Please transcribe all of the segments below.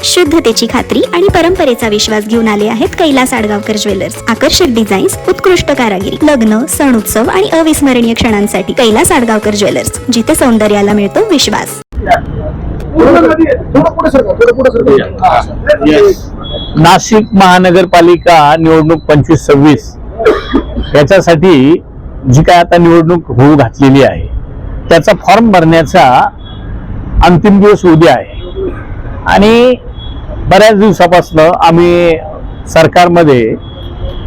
शुद्धतेची खात्री आणि परंपरेचा विश्वास घेऊन आले आहेत कैलास आडगावकर ज्वेलर्स। आकर्षक डिझाईन्स, उत्कृष्ट कारागिरी, लग्न, सण उत्सव आणि अविस्मरणीय क्षणांसाठी कैलास आडगावकर ज्वेलर्स, जिथे सौंदर्याला मिळतो विश्वास। नाशिक महानगरपालिका निवडणूक 25-26 याच्यासाठी जी काय आता निवडणूक होऊ घातलेली आहे त्याचा फॉर्म भरण्याचा अंतिम दिवस उद्या आहे आणि बऱ्याच दिवसापासून आम्ही सरकारमध्ये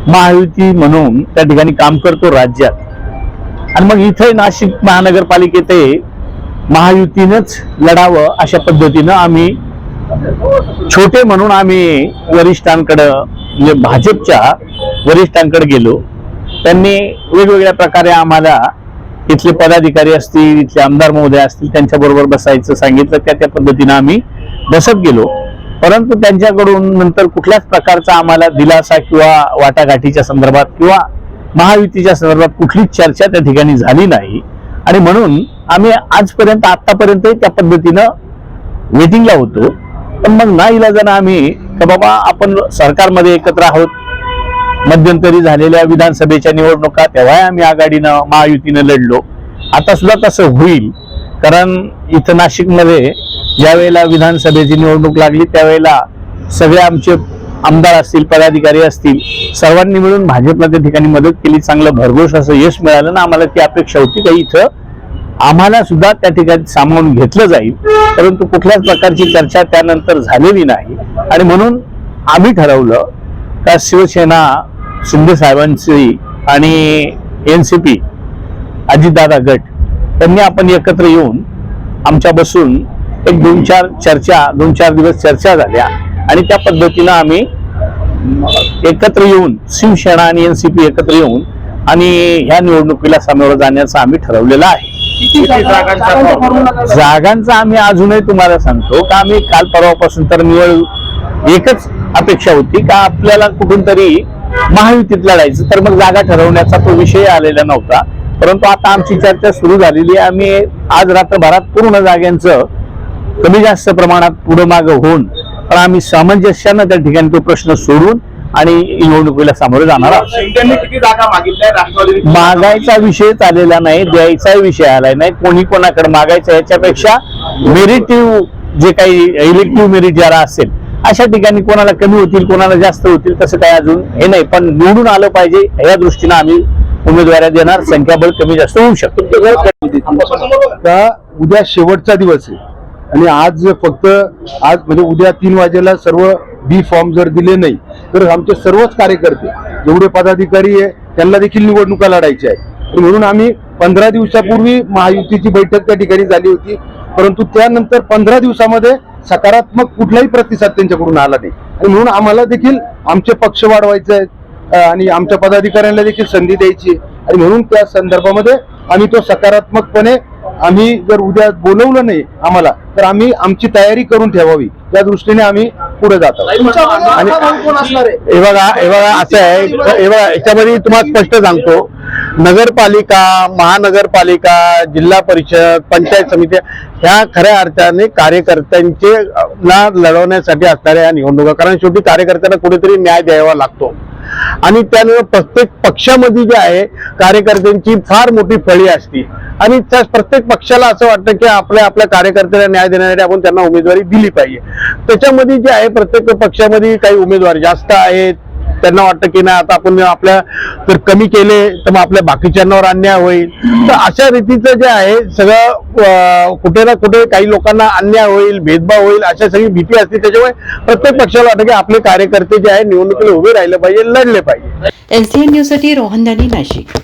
महायुती म्हणून त्या ठिकाणी काम करतो राज्यात आणि मग इथे नाशिक महानगरपालिकेत महायुतीनंच लढावं अशा पद्धतीनं आम्ही छोटे म्हणून आम्ही वरिष्ठांकडे म्हणजे भाजपच्या वरिष्ठांकडे गेलो। त्यांनी वेगवेगळ्या प्रकारे आम्हाला इथले पदाधिकारी असतील, इथले आमदार महोदय असतील, त्यांच्या बरोबर बसायचं सांगितलं। त्या पद्धतीनं आम्ही बसत गेलो, परंतु त्यांच्याकडून नंतर कुठल्याच प्रकारचा आम्हाला दिलासा किंवा वाटाघाटीच्या संदर्भात किंवा महायुतीच्या संदर्भात कुठलीच चर्चा त्या ठिकाणी झाली नाही आणि म्हणून आम्ही आजपर्यंत आतापर्यंत त्या पद्धतीनं वेटिंगला होतो। पण मग नाईलाजानं आम्ही तर बाबा आपण सरकारमध्ये एकत्र आहोत, मध्यंतरी झालेल्या विधानसभेच्या निवडणुका तेव्हा आम्ही आघाडीनं महायुतीनं लढलो, आता सुद्धा तसं होईल। कारण इथं नाशिकमध्ये ज्यावेळेला विधानसभेची निवडणूक लागली त्यावेळेला सगळे आमचे आमदार असतील, पदाधिकारी असतील, सर्वांनी मिळून भाजपला त्या ठिकाणी मदत केली, चांगलं भरघोस असं यश मिळालं ना। आम्हाला ती अपेक्षा होती की इथं आम्हाला सुद्धा त्या ठिकाणी सामावून घेतलं जाईल, परंतु कुठल्याच प्रकारची चर्चा त्यानंतर झालेली नाही आणि म्हणून आम्ही ठरवलं का शिवसेना शिंदे साहेबांची आणि NCP अजितदादा गट त्यांनी आपण एकत्र येऊन आमच्या बसून एक 2-4 दिवस चर्चा झाल्या आणि त्या पद्धतीनं आम्ही एकत्र येऊन शिवसेना आणि NCP एकत्र येऊन आणि ह्या निवडणुकीला सामोरं जाण्याचं आम्ही ठरवलेलं आहे। जागांचा आम्ही अजूनही तुम्हाला सांगतो का आम्ही काल परवापासून तर निवड एकच अपेक्षा होती का आपल्याला कुठून तरी महायुतीत लढायचं, तर मग जागा ठरवण्याचा तो विषय आलेला नव्हता। परंतु आता आमची चर्चा सुरू झालेली आहे। आम्ही आज रात्रभरात पूर्ण जागांचं कमी जास्त प्रमाणात पुढे मागे होऊन पण आम्ही सामंजस्यानं त्या ठिकाणी तो प्रश्न सोडून आणि निवडणुकीला सामोरे जाणार आहोत। त्यांनी किती जागा मागितल्या? राष्ट्रवादी मागायचा विषय चाललेला नाही, द्यायचा विषय आलाय नाही। कोणी कोणाकडे मागायचं याच्यापेक्षा मेरिटिव्ह जे काही इलेक्टिव्ह मेरिट ज्याला असेल अशा ठिकाणी कोणाला कमी होतील कोणाला जास्त होतील तसं काय अजून हे नाही, पण निवडून आलं पाहिजे या दृष्टीनं आम्ही उमेदवारी देणार। संख्याबळ कमी जास्त होऊ शकतो। उद्या शेवटचा दिवस आहे आणि आज फक्त आज म्हणजे उद्या 3 वाजेला सर्व बी फॉर्म जर दिले नाही तर आमचे सर्वच कार्यकर्ते जेवढे पदाधिकारी आहे त्यांना देखील निवडणुका लढायच्या आहे। म्हणून आम्ही 15 दिवसापूर्वी महायुतीची बैठक त्या ठिकाणी झाली होती, परंतु त्यानंतर 15 दिवसामध्ये सकारात्मक कुठलाही प्रतिसाद त्यांच्याकडून आला नाही आणि म्हणून आम्हाला देखील आमचे पक्ष वाढवायचे आहेत आणि आमच्या पदाधिकाऱ्यांना देखील संधी द्यायची आणि म्हणून त्या संदर्भामध्ये आम्ही तो सकारात्मकपणे आम्ही जर उद्या बोलवलं नाही आम्हाला तर आम्ही आमची तयारी करून ठेवावी त्या दृष्टीने आम्ही पुढे जातो। आणि हे बघा असं आहे, हे बघा याच्यामध्ये तुम्हाला स्पष्ट सांगतो, नगरपालिका, महानगरपालिका, जिल्हा परिषद, पंचायत समित्या ह्या खऱ्या अर्थाने कार्यकर्त्यांचे लढवण्यासाठी असणाऱ्या या निवडणुका, कारण शेवटी कार्यकर्त्यांना कुठेतरी न्याय द्यावा लागतो आणि त्यामुळे प्रत्येक पक्षामध्ये जे आहे कार्यकर्त्यांची फार मोठी फळी असते आणि त्या प्रत्येक पक्षाला असं वाटतं की आपल्या कार्यकर्त्यांना न्याय देण्यासाठी आपण त्यांना उमेदवारी दिली पाहिजे। त्याच्यामध्ये जे आहे प्रत्येक पक्षामध्ये काही उमेदवार जास्त आहेत, त्यांना वाटतं की नाही आता आपण आपल्या जर कमी केले तर मग आपल्या बाकीच्यांवर अन्याय होईल, तर अशा रीतीचं जे आहे सगळं कुठे ना कुठे काही लोकांना अन्याय होईल, भेदभाव होईल अशा सगळी भीती असते। त्याच्यामुळे प्रत्येक पक्षाला वाटतं की आपले कार्यकर्ते जे आहे निवडणुकीला उभे राहिले पाहिजे, लढले पाहिजे। LCN न्यूज साठी रोहन दानी, नाशिक।